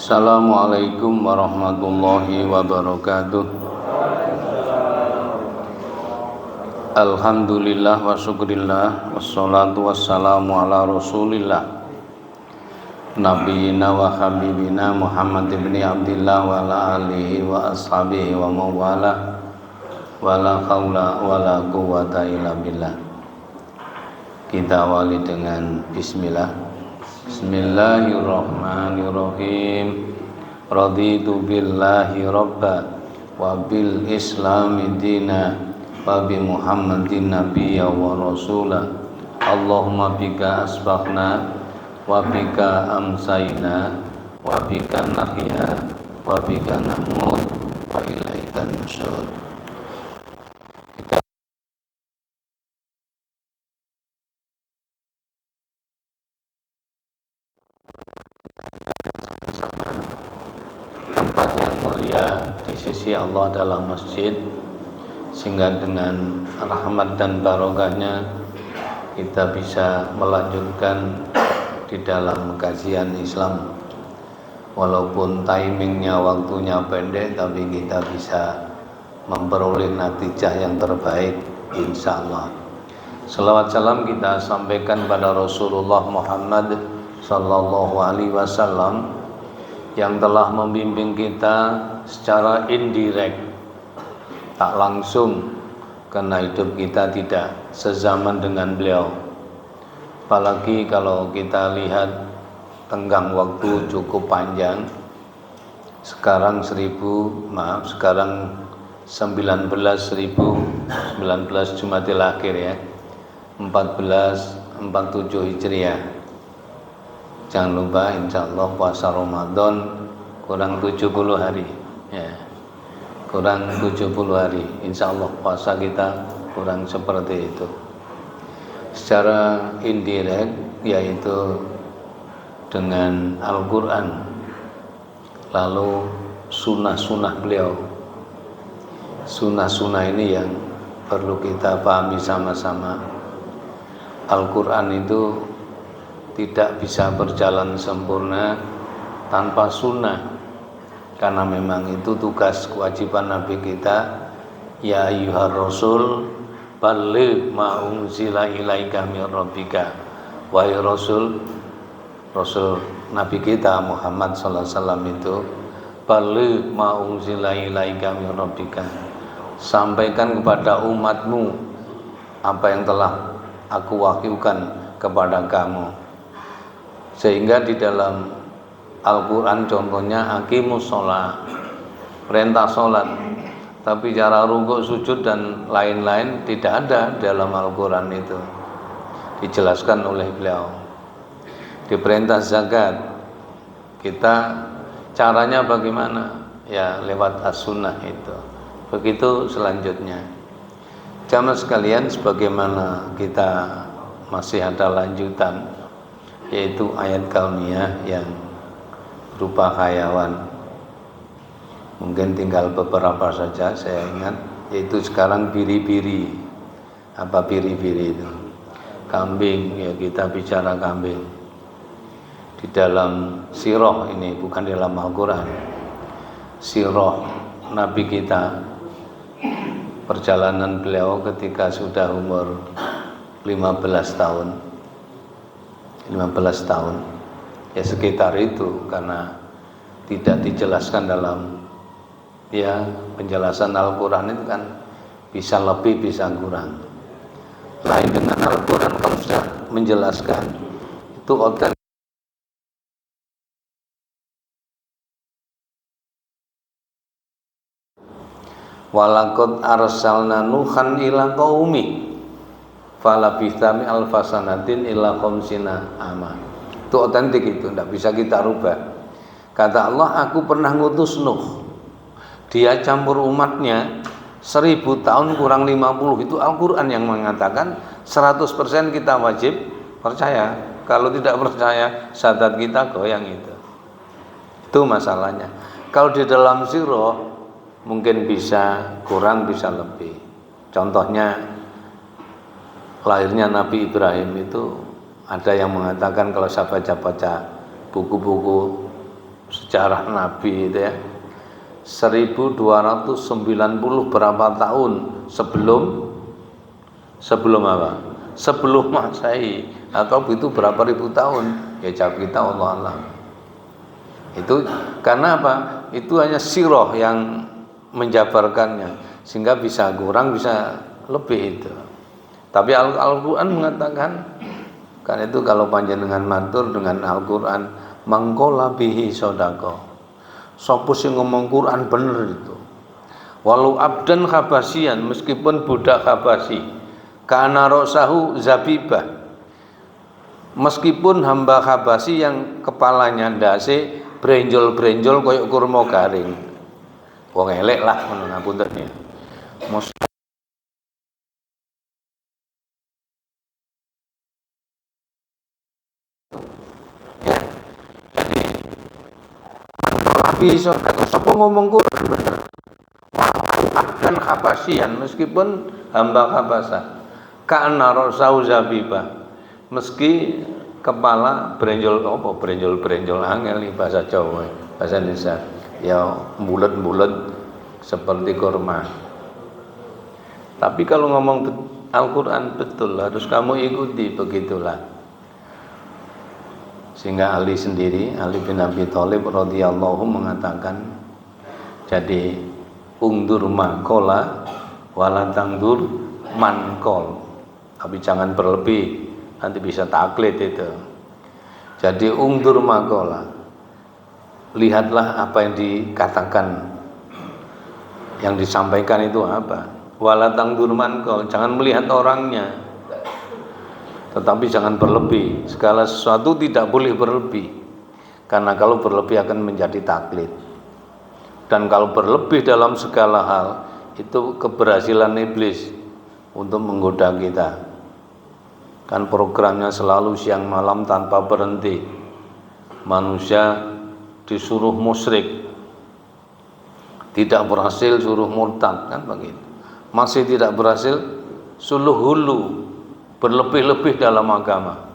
Assalamualaikum warahmatullahi wabarakatuh. Alhamdulillah wa syukurillah, wassalatu wassalamu ala rasulillah Nabiyina wa habibina Muhammad ibn Abdillah wa ala alihi wa ashabihi wa mawala wa la hawla wa la quwwata illa billah. Kita awali dengan bismillah. Bismillahirrahmanirrahim. Raditu billahi rabba wa bil islami dina wa bi muhammadin nabiyya wa rasula. Allahumma bika asbahna wa bika amsayna wa bika nahya wa bika namut wa ilaika nusyur. Tempat yang mulia di sisi Allah adalah masjid, sehingga dengan rahmat dan barokahnya kita bisa melanjutkan di dalam kajian Islam. Walaupun timingnya, waktunya pendek, tapi kita bisa memperoleh natijah yang terbaik insya Allah. Salawat salam kita sampaikan pada Rasulullah Muhammad Sallallahu Alaihi Wasallam yang telah membimbing kita secara indirect, tak langsung, karena hidup kita tidak sezaman dengan beliau. Apalagi kalau kita lihat tenggang waktu cukup panjang. Sekarang 19 Jumadil Akhir ya, 1447 Hijriah. Jangan lupa insya Allah puasa Ramadan kurang 70 hari ya. Kurang 70 hari insya Allah puasa kita kurang seperti itu. Secara indirect yaitu dengan Al-Quran, lalu sunnah-sunnah beliau. Sunnah-sunnah ini yang perlu kita pahami sama-sama. Al-Quran itu tidak bisa berjalan sempurna tanpa sunnah, karena memang itu tugas kewajiban Nabi kita. Ya ayyuhar rasul balligh ma unzila ilaika min rabbika. Wahai Rasul Nabi kita Muhammad sallallahu alaihi wasallam itu, balligh ma unzila ilaika min rabbika, sampaikan kepada umatmu apa yang telah aku wahyukan kepada kamu. Sehingga di dalam Al-Quran contohnya aqimus sholat, perintah sholat, tapi cara rukuk, sujud dan lain-lain tidak ada dalam Al-Quran itu dijelaskan oleh beliau. Di perintah zakat, kita caranya bagaimana? Ya lewat as-sunnah itu. Begitu selanjutnya. Jamaah sekalian, sebagaimana kita masih ada lanjutan, yaitu ayat kauniyah yang berupa hayawan. Mungkin tinggal beberapa saja saya ingat, yaitu sekarang biri-biri. Apa biri-biri itu? Kambing, ya kita bicara kambing. Di dalam sirah ini, bukan dalam Al-Quran, sirah Nabi kita, perjalanan beliau ketika sudah umur 15 tahun ya sekitar itu, karena tidak dijelaskan dalam ya penjelasan Al-Quran itu kan bisa lebih bisa kurang. Lain dengan Al-Quran kalau sudah menjelaskan itu otentik. Walaqad arsalna nuhan ila qaumi falabithami alfasanatin illa khamsina ama. Itu otentik, itu tidak bisa kita rubah. Kata Allah, aku pernah ngutus Nuh, dia campur umatnya 1000 tahun kurang 50. Itu Al-Quran yang mengatakan 100% kita wajib percaya. Kalau tidak percaya, syahadat kita goyang itu. Itu masalahnya. Kalau di dalam sirah mungkin bisa kurang, bisa lebih. Contohnya lahirnya Nabi Ibrahim itu ada yang mengatakan, kalau saya baca-baca buku-buku sejarah Nabi itu ya, 1290 berapa tahun sebelum apa? Sebelum Masehi, atau itu berapa ribu tahun? Ya jawab kita Allah alam. Itu karena apa? Itu hanya sirah yang menjabarkannya, sehingga bisa kurang bisa lebih itu. Tapi Al-Quran mengatakan, kan itu kalau panjenengan matur dengan Al-Quran, mangkola bihi sodako, sopo sing ngomong Quran bener itu, walau abdan khabasian, meskipun budak Habasi, kana rosahu zabibah, meskipun hamba Habasi yang kepalanya ndase brenjol-brenjol koyok kurma garing, wong elek lah ngono ngapunten ya. Tapi sapa ngomong Quran bener. Dan Habasian, meskipun hamba Habasa, ka'anna rasau zabibah, meski kepala brenjol apa brenjol angel nih bahasa Jawa, bahasa Indonesia ya bulat-bulat seperti kurma. Tapi kalau ngomong Al-Quran betul harus kamu ikuti, begitulah. Sehingga Ali sendiri, Ali bin Abi Thalib radhiyallahu mengatakan, jadi ungdur makola wala tangdur mankol, tapi jangan berlebih, nanti bisa taklid itu. Jadi ungdur makola, lihatlah apa yang dikatakan, yang disampaikan itu apa. Wala tangdur mankol, jangan melihat orangnya, tetapi jangan berlebih. Segala sesuatu tidak boleh berlebih, karena kalau berlebih akan menjadi taklid. Dan kalau berlebih dalam segala hal, itu keberhasilan iblis untuk menggoda kita. Kan programnya selalu siang malam tanpa berhenti. Manusia disuruh musyrik, tidak berhasil suruh murtad, kan begitu. Masih tidak berhasil suluh hulu, berlebih-lebih dalam agama.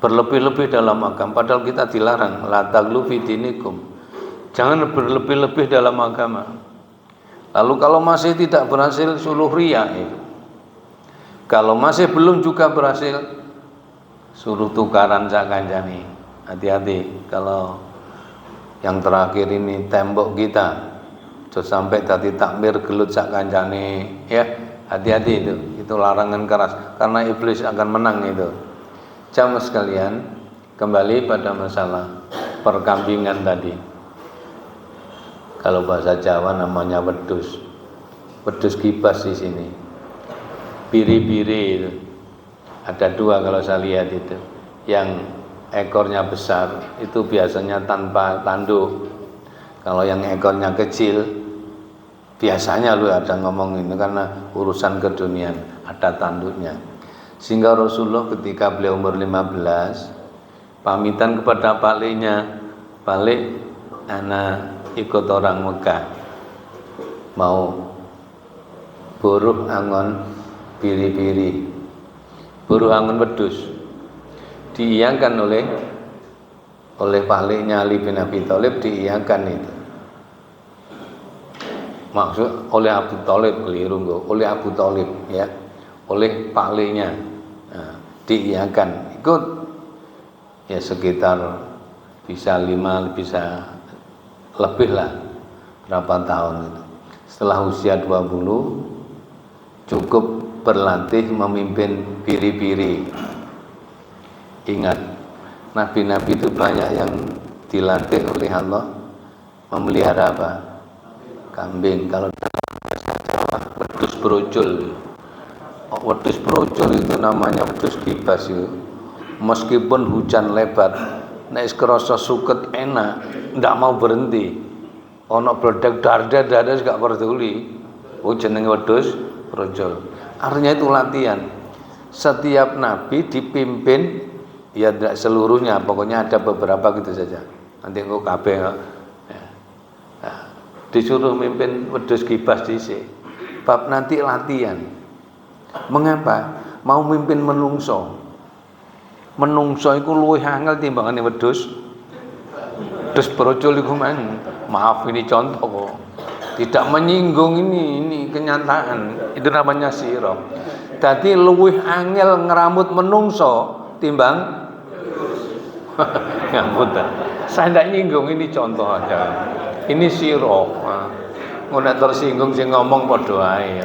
Berlebih-lebih dalam agama, padahal kita dilarang la taghlu fi dinikum. Jangan berlebih-lebih dalam agama. Lalu kalau masih tidak berhasil suluh riya itu. Kalau masih belum juga berhasil, suruh tukaran sak kancane. Hati-hati kalau yang terakhir ini tembok kita terus sampai tadi takmir gelut sak kancane ya. Hati-hati itu larangan keras, karena iblis akan menang itu. Jamaah sekalian, kembali pada masalah perkambingan tadi. Kalau bahasa Jawa namanya wedhus. Wedhus kibas di sini. Biri-biri itu. Ada dua kalau saya lihat itu. Yang ekornya besar itu biasanya tanpa tanduk. Kalau yang ekornya kecil, biasanya lu ada ngomong ini karena urusan keduniaan, ada tanduknya. Sehingga Rasulullah ketika beliau umur 15 pamitan kepada paliknya, "Palik, anak ikut orang Mekah mau buruh angon biri-biri, buruh angon wedhus." Diiyakan oleh paliknya Ali bin Abi Thalib, diiyakan itu. Maksud oleh Abu Thalib, keliru enggak, oleh Abu Thalib ya, oleh paliknya. Nah, diiyakan ikut ya, sekitar bisa 5 bisa lebih lah berapa tahun itu. Setelah usia 20 cukup berlatih memimpin biri-biri. Ingat, nabi-nabi itu banyak yang dilatih oleh Allah memelihara apa? Kambing. Kalau bahasa Jawa wedhus brojol. Wedhus brojol itu namanya wedhus kibas itu. Meskipun hujan lebat, nek kerasa suket enak, ndak mau berhenti. Ono bledak darda gak peduli. Oh jenenge wedhus brojol. Artinya itu latihan. Setiap nabi dipimpin, ya tidak seluruhnya, pokoknya ada beberapa gitu saja. Nanti engko kabeh ya. Nah, disuruh mimpin wedhus kibas dhisik. Bab nanti latihan. Mengapa? Mau mimpin menungso. Menungso iku luwih angel timbangane wedhus. Wedhus brocol iku maaf ini contoh kok. Tidak menyinggung ini kenyataan. Itu namanya sira. Dadi luwih angel ngeramut menungso timbang ngapunten. Saya tidak nyinggung, ini contoh aja. Ini sira. Ngono tersinggung sing ngomong padha ae.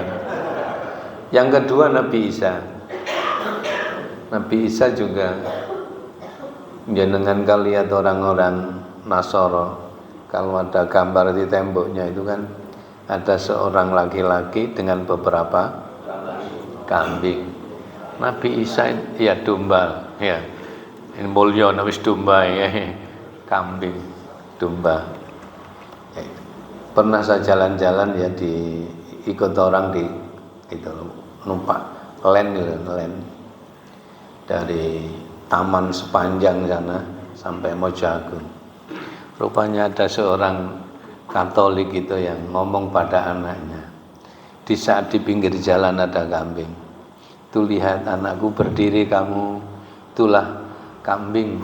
Yang kedua Nabi Isa. Nabi Isa juga jenengan kali lihat orang-orang Nasara, kalau ada gambar di temboknya itu kan ada seorang laki-laki dengan beberapa kambing. Nabi Isa ya domba, ya. Ini mulya wis domba ya. Kambing, domba. Ya. Pernah saya jalan-jalan ya ikut orang di itu numpak len dari taman sepanjang sana sampai Mojagung. Rupanya ada seorang Katolik itu yang ngomong pada anaknya, di saat di pinggir jalan ada kambing, tuh lihat anakku berdiri, kamu itulah kambing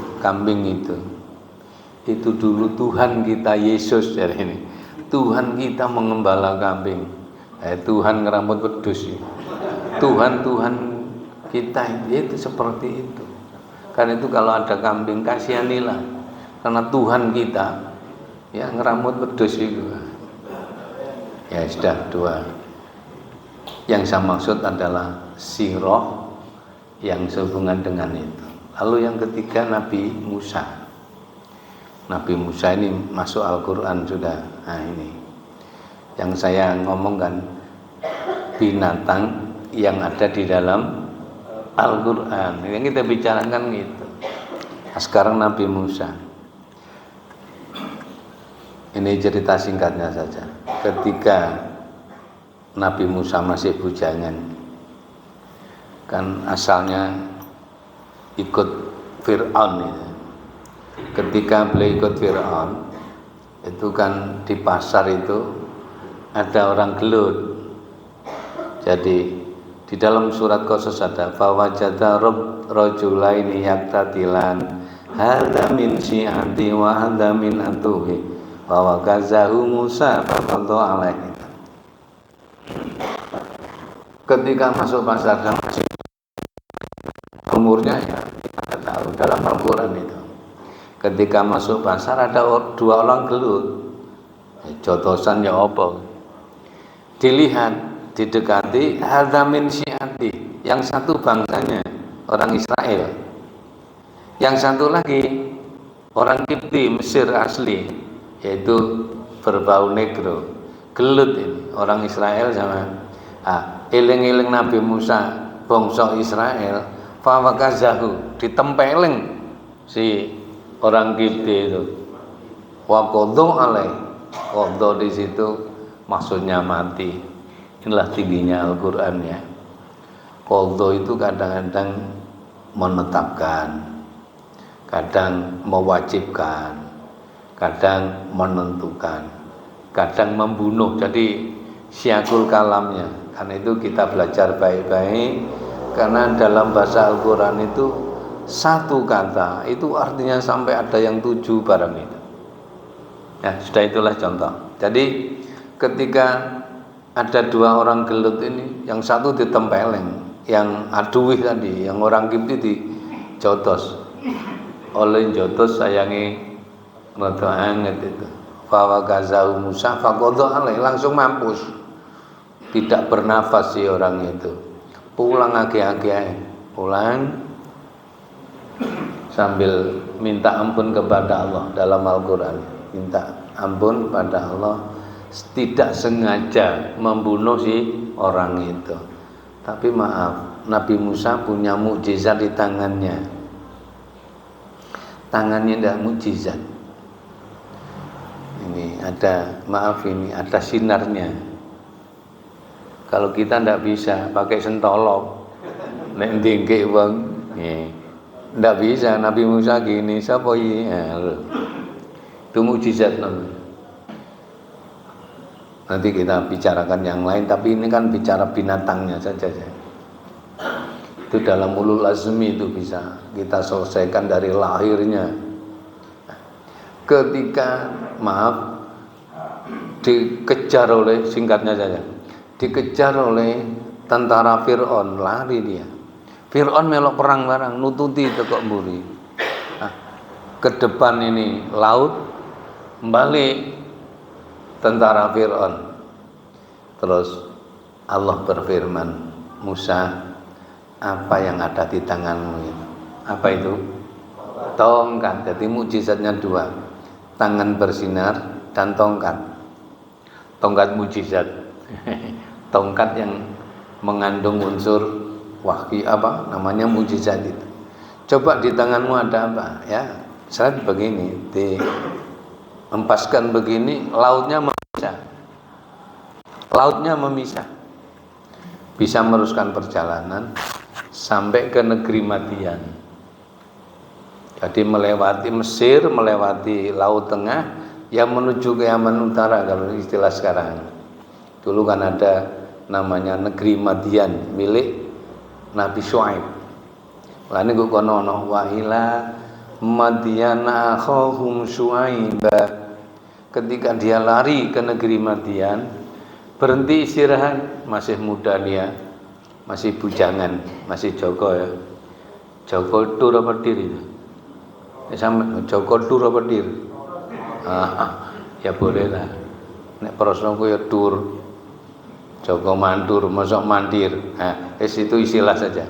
itu dulu Tuhan kita Yesus. Jadi ini Tuhan kita mengembala kambing, Tuhan ngerambut wedhus. Tuhan kita itu seperti itu. Karena itu kalau ada kambing kasihanilah, karena Tuhan kita ya ngeramut wedhus itu. Ya sudah dua. Yang saya maksud adalah sirah yang sehubungan dengan itu. Lalu yang ketiga Nabi Musa. Nabi Musa ini masuk Al-Quran sudah. Nah ini yang saya ngomongkan, binatang yang ada di dalam Al-Quran yang kita bicarakan gitu. Nah, sekarang Nabi Musa, ini cerita singkatnya saja. Ketika Nabi Musa masih bujangan, kan asalnya ikut Fir'aun itu. Ketika beliau ikut Fir'aun, itu kan di pasar itu ada orang gelut. Jadi di dalam surat Qasas ada fawajada rajulaini yaqtatilan hadza min syi'ati wa hadza min atuhi wa wakazahu Musa faqadha alaihi. Ketika masuk pasar dan masih umurnya ya kita tahu dalam Al-Quran itu. Ketika masuk pasar ada dua orang gelut, jotosan ya apa, dilihat, didekati, hadza min syi'ati, yang satu bangsanya orang Israel, yang satu lagi orang Kipti Mesir asli, yaitu berbau negro, gelut ini orang Israel sama eling-eling Nabi Musa bangsa Israel, fawakazahu ditempeleng si orang Kipti itu, wa qadha alai, qadha di situ maksudnya mati. Inilah tingginya Al-Quran ya. Qadha itu kadang-kadang menetapkan, kadang mewajibkan, kadang menentukan, kadang membunuh. Jadi syakul kalamnya. Karena itu kita belajar baik-baik, karena dalam bahasa Al-Quran itu satu kata itu artinya sampai ada yang 7 barang itu. Ya, sudah itulah contoh. Jadi ketika ada dua orang gelut ini, yang satu ditempeleng, yang aduwih tadi, yang orang Kipti dijotos. Oleh jotos sayangi rada anget itu. Fa wakazahu Musa faqadha alaihi, langsung mampus. Tidak bernafas si orang itu. Pulang agi-agi, pulang sambil minta ampun kepada Allah dalam Al-Quran. Minta ampun pada Allah, tidak sengaja membunuh si orang itu. Tapi maaf, Nabi Musa punya mukjizat di tangannya. Tangannya tidak mukjizat. Ini ada, maaf ini ada sinarnya. Kalau kita tidak bisa pakai sentolok, nek ndingke wong, tidak bisa. Nabi Musa gini, siapa ini? Itu mukjizat namanya. Nanti kita bicarakan yang lain, tapi ini kan bicara binatangnya saja. Itu dalam ulul azmi itu bisa kita selesaikan dari lahirnya. ketika dikejar oleh, singkatnya saja, dikejar oleh tentara Fir'aun, lari dia. Fir'aun melok perang barang, nututi tekok mburi. Nah, ke depan ini laut, balik tentara Fir'aun. Terus Allah berfirman, Musa, apa yang ada di tanganmu itu? Apa itu? Tongkat. Jadi mukjizatnya dua, tangan bersinar dan tongkat. Tongkat mukjizat. Tongkat yang mengandung unsur wahyu, apa namanya, mukjizat itu. Coba di tanganmu ada apa? Ya, saya begini, diempaskan begini, lautnya memisah. Lautnya memisah. Bisa meneruskan perjalanan sampai ke negeri Madian. Jadi melewati Mesir, melewati Laut Tengah, yang menuju ke Yaman Utara kalau istilah sekarang. Dulu kan ada namanya negeri Madian milik Nabi Syuaib. Lah niku kono ana wa ila Madiana akhahum Syuaiba. Ketika dia lari ke negeri Madian, berhenti istirahat, masih muda dia, masih bujangan, masih Joko ya. Joko tur apa dir itu? Sampai Joko tur apa dir? Ya boleh lah. Nek prosnoku ya tur. Joko mandur, masuk mandir. Nah, itu istilah saja.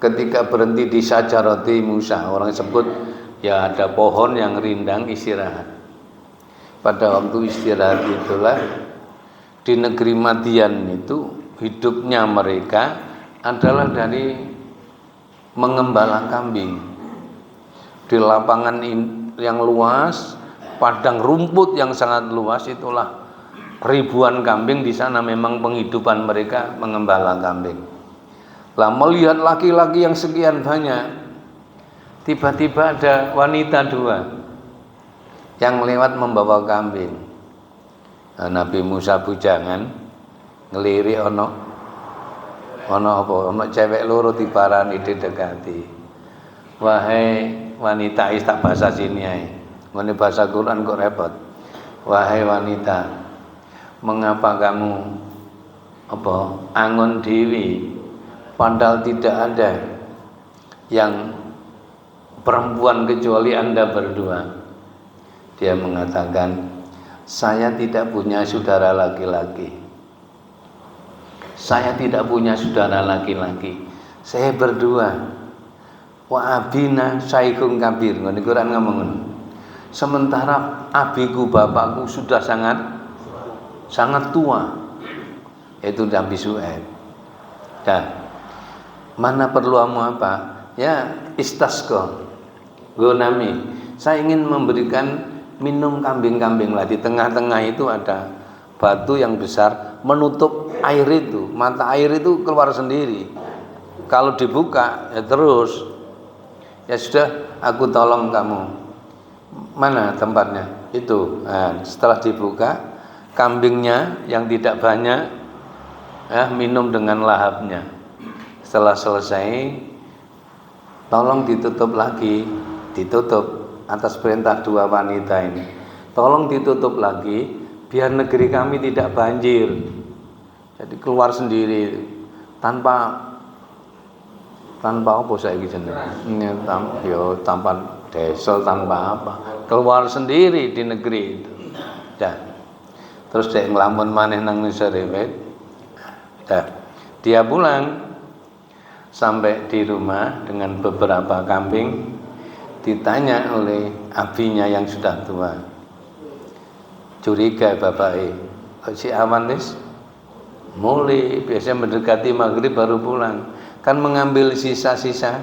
Ketika berhenti di Sajarati Musa, orang sebut ya ada pohon yang rindang istirahat. Pada waktu istirahat itulah di negeri Madian itu hidupnya mereka adalah dari mengembala kambing. Di lapangan yang luas, padang rumput yang sangat luas, itulah ribuan kambing di sana. Memang penghidupan mereka mengembala kambing. Lah melihat laki-laki yang sekian banyak, tiba-tiba ada wanita dua yang lewat membawa kambing. Nah, Nabi Musa bujangan ngelirik ono apa? Ono cewek loro diparani didekati. Wahai wanita, tak bahasa sini ae. Ngene bahasa Quran kok repot. Wahai wanita, mengapa kamu angon dewi, padahal tidak ada yang perempuan kecuali Anda berdua. Dia mengatakan, saya tidak punya saudara laki-laki. Saya tidak punya saudara laki-laki. Saya berdua. Wa abina saikhun kabir. Ngene Quran ngomong. Sementara abiku, bapakku sudah sangat tua. Itu Nabi Syuaib. Dan mana perlumu apa? Ya, istasqa. Gonami. Saya ingin memberikan minum kambing-kambing lah. Di tengah-tengah itu ada batu yang besar menutup air itu. Mata air itu keluar sendiri. Kalau dibuka ya terus. Ya sudah, aku tolong kamu. Mana tempatnya? Itu. Nah, setelah dibuka, kambingnya yang tidak banyak ya, minum dengan lahapnya. Setelah selesai, tolong ditutup lagi. Ditutup atas perintah dua wanita ini. Tolong ditutup lagi biar negeri kami tidak banjir. Jadi keluar sendiri tanpa apa saiki jenenge? Tanpa desa, tanpa apa. Keluar sendiri di negeri itu. Dah. Terus dia ngelamun maneh nang Serewet. Dah. Dia pulang sampai di rumah dengan beberapa kambing. Ditanya oleh abinya yang sudah tua. Curiga bapaknya. Si aman wis mulai biasanya mendekati maghrib baru pulang. Kan mengambil sisa-sisa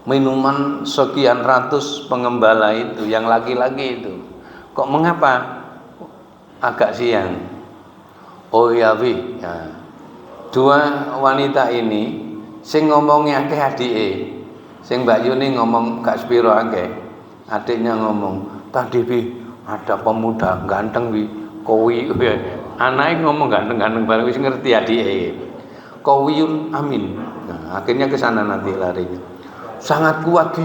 minuman sekian ratus pengembala itu, yang laki-laki itu. Kok mengapa agak siang? Oh ya Wi, ya. Dua wanita ini sing ngomongnya akeh adike. Sing Mbak Yuni ngomong gak sepiro akeh. Adiknya ngomong, "Tadi Wi, ada pemuda ganteng Wi, kowi." Anake ngomong ganteng-ganteng bareng wis ngerti adike. Kowiyun amin. Nah, akhirnya ke sana nanti larinya. Sangat kuat Ki.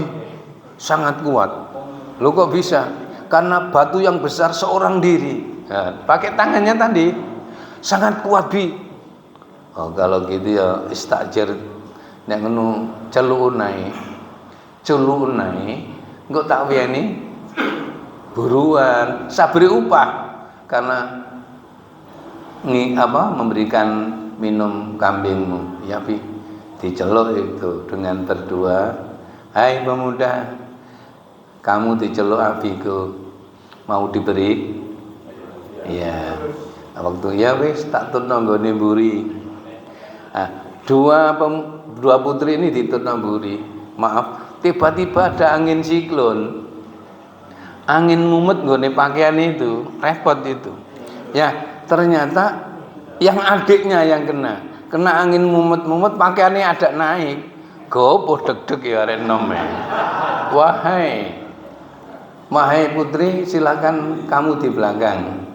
Sangat kuat. Lu kok bisa? karena batu yang besar seorang diri. Nah, pakai tangannya tadi sangat kuat bi. Oh kalau gitu ya istajir nek ngono celunai engko tak wiyeni buruan sabri upah karena memberikan minum kambingmu ya bi. Diceluk itu dengan berdua, hai pemuda, kamu diceluk abiku, mau diberi? Ya, waktu ya wis tak tutno nggone mburi. Nah, dua putri ini ditutno mburi. Maaf, tiba-tiba ada angin siklon, angin mumet nggone pakaian itu, repot itu. Ya, ternyata yang adiknya yang kena angin mumet pakaiannya ada naik. Gopoh deg-deg ya arek nom. Wahai putri, silakan kamu di belakang.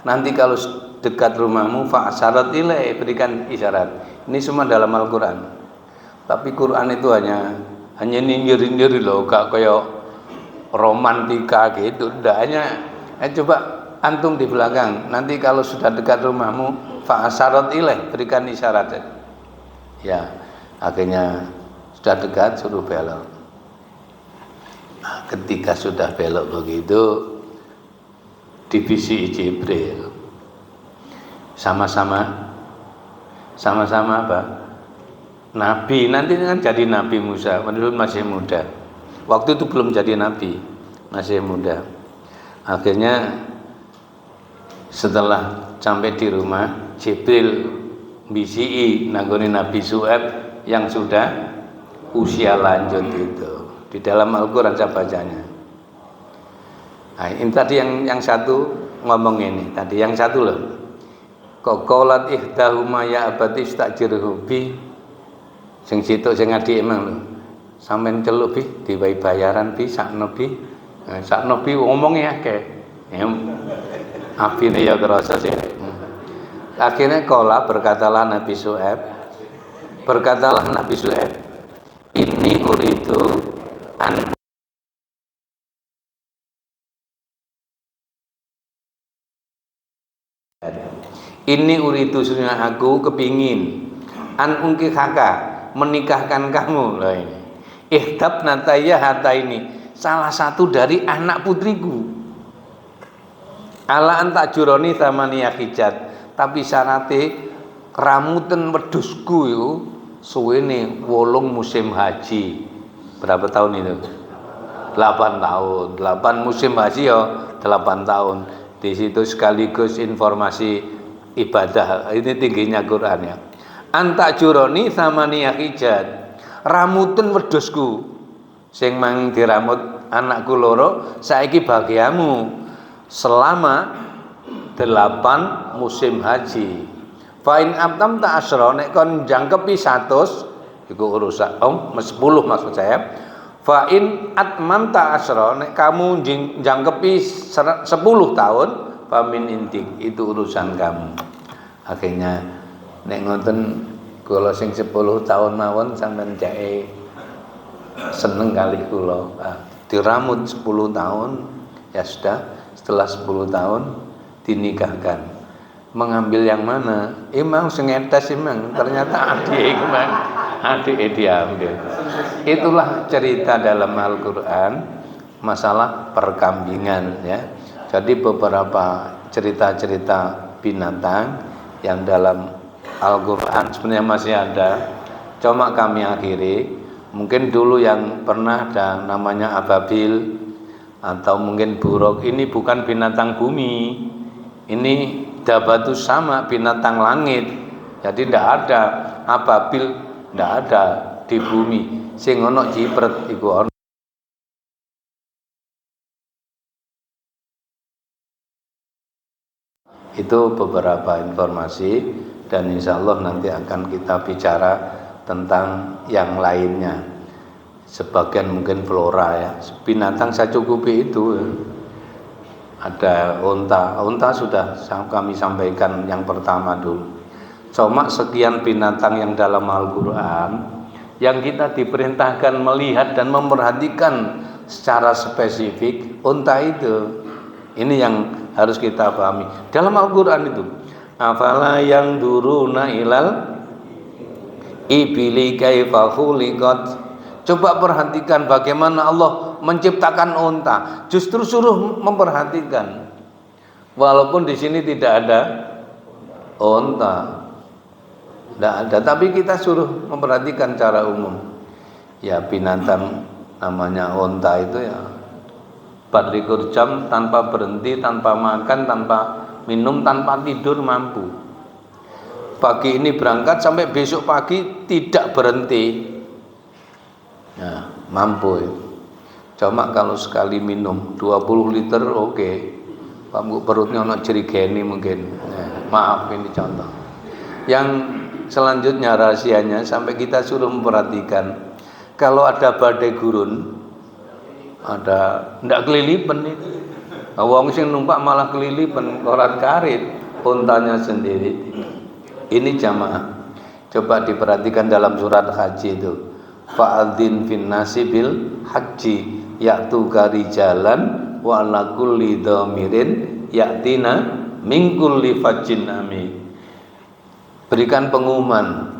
Nanti kalau dekat rumahmu fa'asyarat ilai, berikan isyarat. Ini semua dalam Al-Qur'an. Tapi Quran itu hanya nyindir-nyindir loh, gak kayak romantika gitu. Ndak, hanya coba antum di belakang. Nanti kalau sudah dekat rumahmu fa'asyarat ilaih, berikan isyarat. Ya, akhirnya sudah dekat suruh belok. Nah, ketika sudah belok begitu divisi Jibril sama-sama apa? Nabi, nanti kan jadi Nabi Musa, menurut masih muda. Waktu itu belum jadi nabi, masih muda. Akhirnya setelah sampai di rumah, Jibril bisi nanggone Nabi Syuaib yang sudah usia lanjut itu. Di dalam Al-Qur'an saya bacanya. Nah, ini tadi yang satu ngomong ini, tadi yang satu loh. Qolat ihdahuma ya abati istajirhu bi. Sing situ sing adik emang lho. Sampeyan celuk bi, diwehi bayaran bi sakno bi. Sakno bi ngomongnya akeh. Apine ya kerasa sih. Akhirnya berkatalah Nabi Syuaib, ini uridu an ini uridu sunnah aku kepingin an ungki haka menikahkan kamu loh ini. Ihdab nataya hata ini salah satu dari anak putriku. Ala anta juroni tamaniya hijat. Tapi syaratnya ramuten wedhusku itu suwene 8 musim haji. Berapa tahun itu? 8 tahun. 8 musim haji ya 8 tahun. Di situ sekaligus informasi ibadah. Ini tingginya Quran ya. Anta juroni samaniya hijat. Ramuten wedhusku sing mang diramut anakku loro saiki bagiamu selama 8 musim haji. Fa in abtam ta asra nek kon jangkepi 100 iku urusan 10 maksud saya. Fa in atmam ta asra nek kamu jangkepi 10 tahun fa min intik itu urusan kamu. Akhirnya nek ngoten kula sing 10 tahun mawon sampean cake seneng kali kula. Diramut 10 tahun ya sudah, setelah 10 tahun dinikahkan. Mengambil yang mana? Emang sengetes emang ternyata adik diambil. Itulah cerita dalam Al-Qur'an masalah perkambingan ya. Jadi beberapa cerita-cerita binatang yang dalam Al-Qur'an sebenarnya masih ada. Cuma kami akhiri. Mungkin dulu yang pernah ada namanya ababil atau mungkin buruk. Ini bukan binatang bumi. Ini dabatus sama, binatang langit. Jadi tidak ada ababil, tidak ada di bumi. Sing ono jipret iku ono. Itu beberapa informasi dan insya Allah nanti akan kita bicara tentang yang lainnya. Sebagian mungkin flora ya. Binatang saya cukupi itu. Ada unta sudah kami sampaikan yang pertama dulu. Cuma sekian binatang yang dalam Al-Qur'an yang kita diperintahkan melihat dan memperhatikan secara spesifik unta itu. Ini yang harus kita pahami. Dalam Al-Qur'an itu, afala yang duruna ilal ibili kaifa khuliqat. Coba perhatikan bagaimana Allah menciptakan unta. Justru suruh memperhatikan. Walaupun di sini tidak ada unta. Tidak ada, tapi kita suruh memperhatikan secara umum. Ya binatang namanya unta itu ya 24 jam tanpa berhenti, tanpa makan, tanpa minum, tanpa tidur mampu. Pagi ini berangkat sampai besok pagi tidak berhenti. Nah, mampu. Cuma kalau sekali minum 20 liter oke. Kamu perutnya ono jerigeni mungkin. Nah, maaf ini contoh. Yang selanjutnya rahasianya sampai kita suruh memperhatikan kalau ada badai gurun, ada ndak kelilipan itu. Wong sing numpak malah kelilipan koran karit untanya sendiri. Ini jamaah. Coba diperhatikan dalam surat haji itu. Fa'adzin fin nasi bil haji ya'tu karijalan wa ala kulli dhamirin ya'tina min kulli fajjin amin. Berikan pengumuman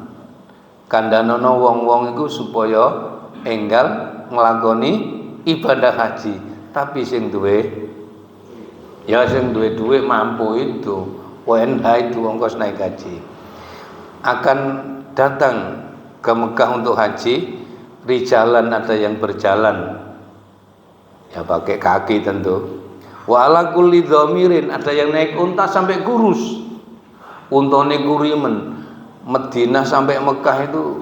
kandhanono wong-wong iku supaya enggal nglakoni ibadah haji, tapi sing duwe duit mampu itu WNH itu ongkos naik haji akan datang ke Mekah untuk haji. Rijalan ada yang berjalan ya pakai kaki tentu, wa ala kulli dhamirin ada yang naik unta sampai kurus, untane kurimen. Madinah sampai Mekah itu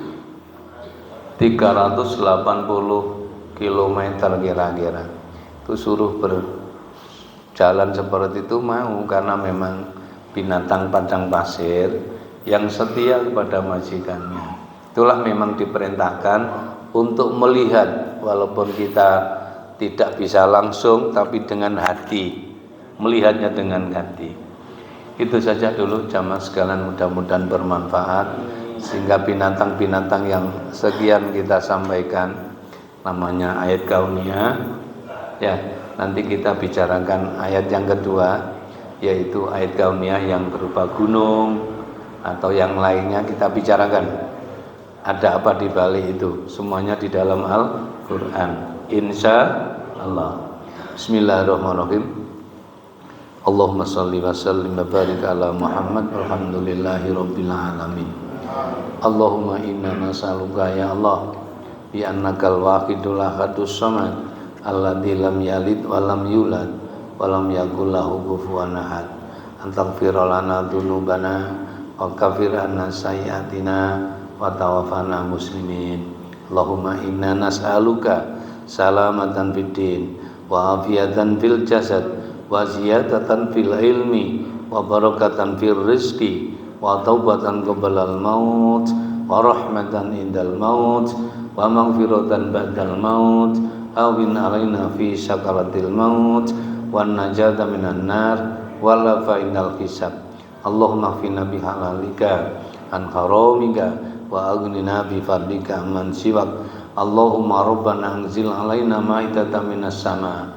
380 kilometer kira-kira. Itu suruh berjalan seperti itu mau, karena memang binatang padang pasir yang setia kepada majikannya. Itulah memang diperintahkan untuk melihat, walaupun kita tidak bisa langsung tapi dengan hati, melihatnya dengan hati. Itu saja dulu jamaah sekalian, mudah-mudahan bermanfaat sehingga binatang-binatang yang sekian kita sampaikan namanya ayat kauniyah ya, nanti kita bicarakan ayat yang kedua yaitu ayat kauniyah yang berupa gunung atau yang lainnya kita bicarakan ada apa di balik itu, semuanya di dalam Al-Qur'an insya Allah. Bismillahirrahmanirrahim. Allahumma salli wa sallim wa barik ala Muhammad walhamdulillahi rabbil alamin. Allahumma inna nas'aluka ya Allah bi annakal wahidul ahadus samad alladzi lam yalid wa lam yulad wa lam yakul lahu kufuwan ahad antaghfira lana dzunubana wa kaffir anna sayyi'atina wa tawaffana muslimin. Allahumma inna nas'aluka salamatan fid din wa afiyatan fil jasad wa ziyadatan fil ilmi wa barakatan fil rizqi wa taubatan qablal maut wa rahmatan indal maut wa maghfiratan ba'dal maut awin alaina fi sakaratil maut wa najata minan nar wa la fa'inal hisab. Allahumma fina bihalalika an haramika wa aghnina bi fadlika man siwak. Allahumma rabbana anzil alaina ma'idatan minas sama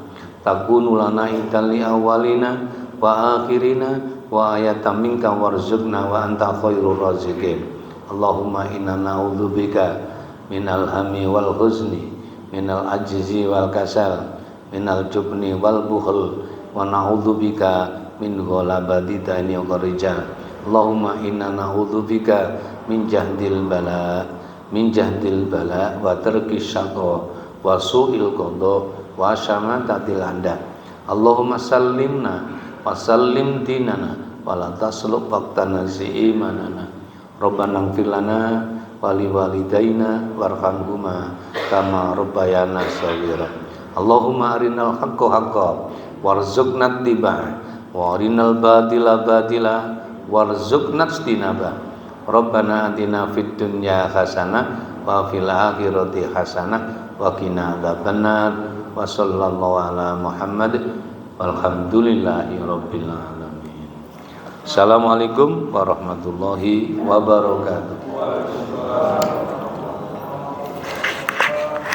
takunu lana idan li awalina wa akhirina wa ayatan minka warzuqna wa anta khairur raziqin. Allahumma inna na'udzubika minal hammi wal huzni minal ajzi wal kasal minal jubni wal bukhl wa na'udzubika min ghalabati dani wal rijal. Allahumma inna na'udzubika min jahdil bala wa tarki syaqqa wa su'il qada wa syamatatil anda. Allahumma sallimna wa sallim dinana wa la tasluk waqtana zi imanana. Rabbana ighfir lana wa li walidaina warhamhuma kama rabbayana shaghira. Allahumma arinal haqqo haqqan warzuqna ittiba'ah wa arinal batila batila warzuqna ijtinabah. Rabbana atina fid dunya hasanah wa fil akhirati hasanah wa qina adzabannar. Wa sallallahu ala Muhammad walhamdulillahi rabbil alamin. Assalamualaikum warahmatullahi wabarakatuh.